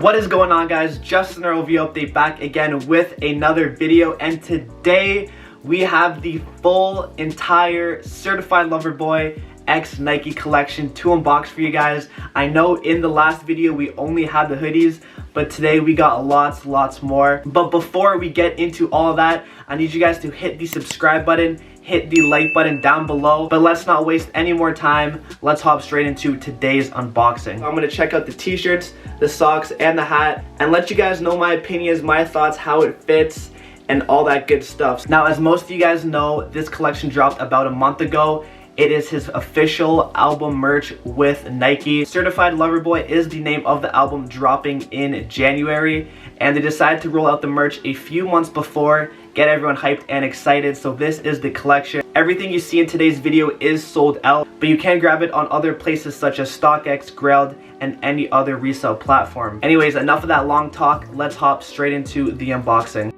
What is going on, guys? Justin review update back again with another video, and today we have the full entire Certified Lover Boy X Nike collection to unbox for you guys. I know in the last video we only had the hoodies, but today we got lots more. But before we get into all of that, I need you guys to hit the subscribe button, hit the like button down below. But let's not waste any more time. Let's hop straight into today's unboxing. I'm gonna check out the t-shirts, the socks, and the hat, and let you guys know my opinions, my thoughts, how it fits, and all that good stuff. Now, as most of you guys know, this collection dropped about a month ago. It is his official album merch with Nike. Certified Lover Boy is the name of the album, dropping in January, and they decided to roll out the merch a few months before, get everyone hyped and excited. So this is the collection. Everything you see in today's video is sold out, but you can grab it on other places such as StockX, Grailed, and any other resale platform. Anyways, enough of that long talk. Let's hop straight into the unboxing.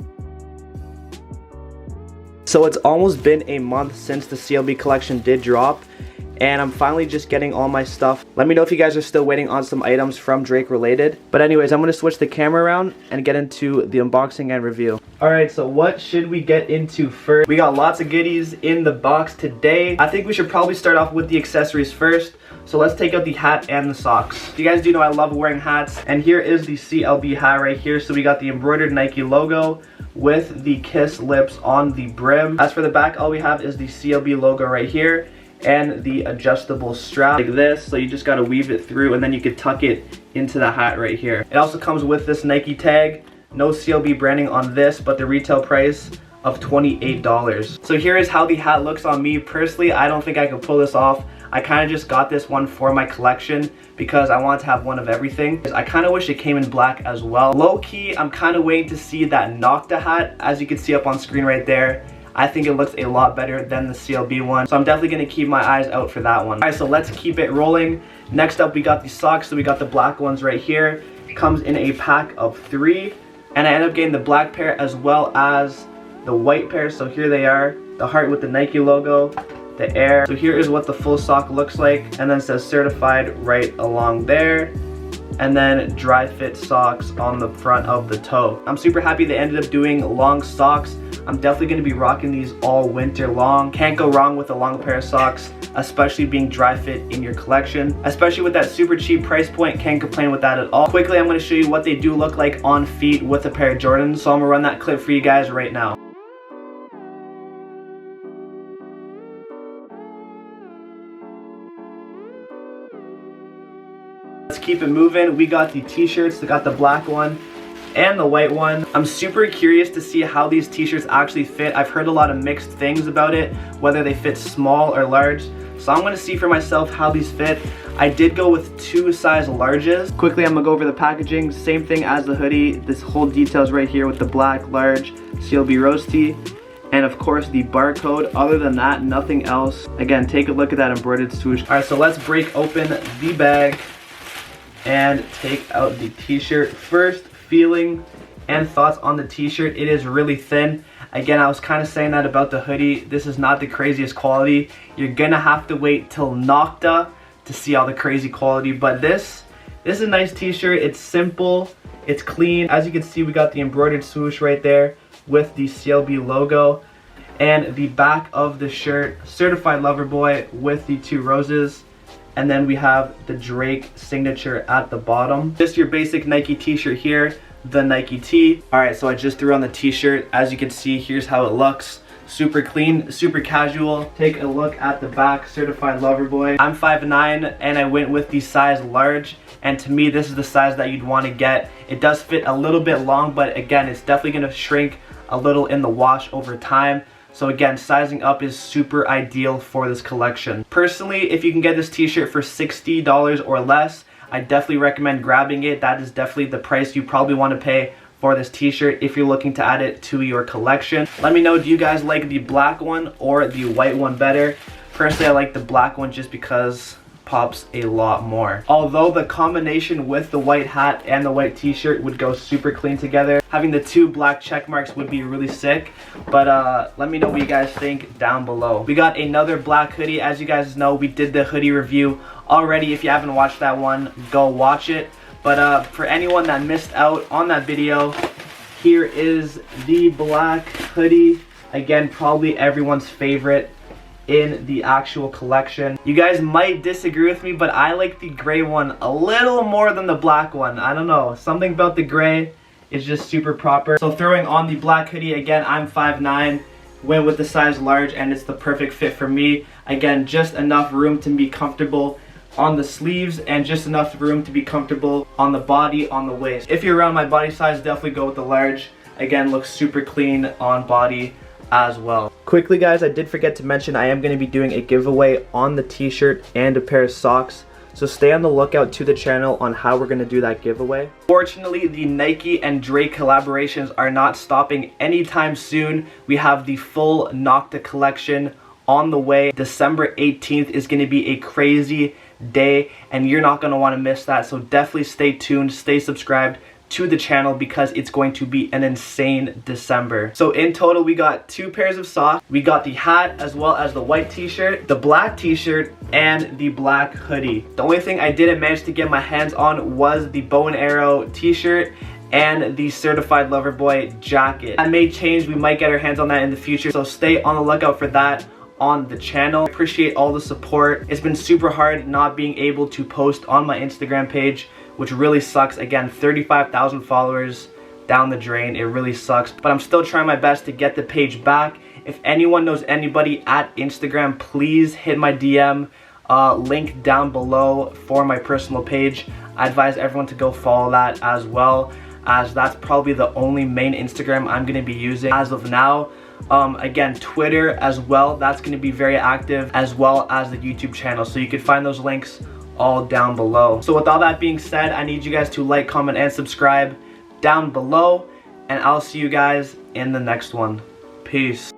So it's almost been a month since the CLB collection did drop, and I'm finally just getting all my stuff. Let me know if you guys are still waiting on some items from Drake related. But anyways, I'm gonna switch the camera around and get into the unboxing and review. Alright, so what should we get into first? We got lots of goodies in the box today. I think we should probably start off with the accessories first. So let's take out the hat and the socks. You guys do know I love wearing hats, and here is the CLB hat right here. So we got the embroidered Nike logo with the kiss lips on the brim. As for the back, all we have is the CLB logo right here and the adjustable strap like this. So you just gotta weave it through, and then you could tuck it into the hat right here. It also comes with this Nike tag. No CLB branding on this, but the retail price of $28. So here is how the hat looks on me. Personally, I don't think I could pull this off. I kind of just got this one for my collection because I wanted to have one of everything. I kind of wish it came in black as well. Low-key, I'm kind of waiting to see that Nocta hat. As you can see up on screen right there, I think it looks a lot better than the CLB one. So I'm definitely going to keep my eyes out for that one. Alright, so let's keep it rolling. Next up, we got the socks. So we got the black ones right here. It comes in a pack of 3. And I ended up getting the black pair as well as the white pair. So here they are. The heart with the Nike logo. The air. So here is what the full sock looks like, and then it says certified right along there, and then dry fit socks on the front of the toe. I'm super happy they ended up doing long socks. I'm definitely going to be rocking these all winter long. Can't go wrong with a long pair of socks, especially being dry fit in your collection, especially with that super cheap price point. Can't complain with that at all. Quickly, I'm going to show you what they do look like on feet with a pair of Jordans, so I'm going to run that clip for you guys right now. Let's keep it moving. We got the t-shirts. We got the black one and the white one. I'm super curious to see how these t-shirts actually fit. I've heard a lot of mixed things about it, whether they fit small or large. So I'm gonna see for myself how these fit. I did go with 2 size larges. Quickly, I'm gonna go over the packaging. Same thing as the hoodie. This whole details right here with the black large CLB Rose tee. And of course the barcode. Other than that, nothing else. Again, take a look at that embroidered swoosh. All right, so let's break open the bag and take out the t-shirt. First, feeling and thoughts on the t-shirt. It is really thin. Again, I was kind of saying that about the hoodie. This is not the craziest quality. You're gonna have to wait till Nocta to see all the crazy quality, but this is a nice t-shirt. It's simple, it's clean. As you can see, we got the embroidered swoosh right there with the CLB logo, and the back of the shirt, Certified Lover Boy with the 2 roses. And then we have the Drake signature at the bottom. Just your basic Nike t-shirt here, the Nike tee. Alright, so I just threw on the t-shirt. As you can see, here's how it looks. Super clean, super casual. Take a look at the back, Certified Lover Boy. I'm 5'9", and I went with the size large. And to me, this is the size that you'd want to get. It does fit a little bit long, but again, it's definitely going to shrink a little in the wash over time. So again, sizing up is super ideal for this collection. Personally, if you can get this t-shirt for $60 or less, I definitely recommend grabbing it. That is definitely the price you probably want to pay for this t-shirt if you're looking to add it to your collection. Let me know, do you guys like the black one or the white one better? Personally, I like the black one just because pops a lot more. Although the combination with the white hat and the white t-shirt would go super clean together, having the 2 black check marks would be really sick. But let me know what you guys think down below. We got another black hoodie. As you guys know, we did the hoodie review already. If you haven't watched that one, go watch it. But for anyone that missed out on that video, here is the black hoodie. Again, probably everyone's favorite in the actual collection. You guys might disagree with me, but I like the gray one a little more than the black one. I don't know, something about the gray is just super proper. So throwing on the black hoodie, again, I'm 5'9", went with the size large, and it's the perfect fit for me. Again, just enough room to be comfortable on the sleeves and just enough room to be comfortable on the body, on the waist. If you're around my body size, definitely go with the large. Again, looks super clean on body as well. Quickly guys, I did forget to mention I am going to be doing a giveaway on the t-shirt and a pair of socks. So stay on the lookout to the channel on how we're going to do that giveaway. Fortunately, the Nike and Drake collaborations are not stopping anytime soon. We have the full Nocta collection on the way. December 18th is going to be a crazy day and you're not going to want to miss that. So definitely stay tuned, stay subscribed to the channel because it's going to be an insane December. So in total, we got 2 pairs of socks. We got the hat as well as the white t-shirt, the black t-shirt, and the black hoodie. The only thing I didn't manage to get my hands on was the bow and arrow t-shirt and the certified lover boy jacket. That may change, we might get our hands on that in the future, so stay on the lookout for that on the channel. I appreciate all the support. It's been super hard not being able to post on my Instagram page, which really sucks. Again, 35,000 followers down the drain. It really sucks, but I'm still trying my best to get the page back. If anyone knows anybody at Instagram, please hit my DM, link down below for my personal page. I advise everyone to go follow that as well, as that's probably the only main Instagram I'm gonna be using as of now. Again, Twitter as well, that's going to be very active, as well as the YouTube channel, so you can find those links all down below. So with all that being said, I need you guys to like, comment, and subscribe down below, and I'll see you guys in the next one. Peace.